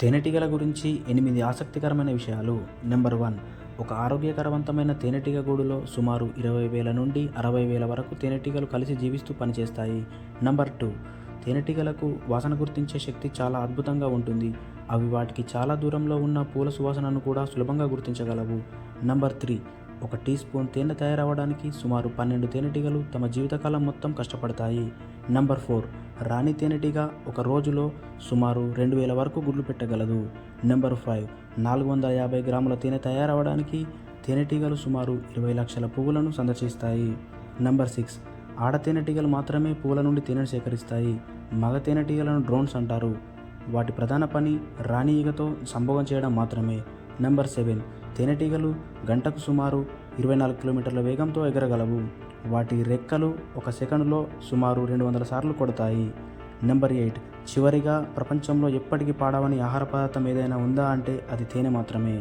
తేనెటీగల గురించి 8 ఆసక్తికరమైన విషయాలు. నెంబర్ 1, ఒక ఆరోగ్యకరవంతమైన తేనెటీగ గూడులో సుమారు 20,000 నుండి 60,000 వరకు తేనెటీగలు కలిసి జీవిస్తూ పనిచేస్తాయి. నెంబర్ 2, తేనెటీగలకు వాసన గుర్తించే శక్తి చాలా అద్భుతంగా ఉంటుంది. అవి వాటికి చాలా దూరంలో ఉన్న పూల సువాసనను కూడా సులభంగా గుర్తించగలవు. నెంబర్ 3, ఒక టీ స్పూన్ తేనె తయారవడానికి సుమారు 12 తేనెటీగలు తమ జీవితకాలం మొత్తం కష్టపడతాయి. నెంబర్ 4, రాణి తేనెటీగ ఒక రోజులో సుమారు 2,000 వరకు గుడ్లు పెట్టగలదు. నెంబర్ 5, 450 గ్రాముల తేనె తయారవడానికి తేనెటీగలు సుమారు 20 లక్షల పువ్వులను సందర్శిస్తాయి. నెంబర్ 6, ఆడ తేనెటీగలు మాత్రమే పువ్వుల నుండి తేనెను సేకరిస్తాయి. మగ తేనెటీగలను డ్రోన్స్ అంటారు. వాటి ప్రధాన పని రాణి ఈగతో సంభోగం చేయడం మాత్రమే. నెంబర్ 7, తేనెటీగలు గంటకు సుమారు 24 కిలోమీటర్ల వేగంతో ఎగరగలవు. వాటి రెక్కలు ఒక సెకనులో సుమారు 200 సార్లు కొడతాయి. నెంబర్ 8, చివరిగా ప్రపంచంలో ఎప్పటికీ పాడవని ఆహార పదార్థం ఏదైనా ఉందా అంటే అది తేనె మాత్రమే.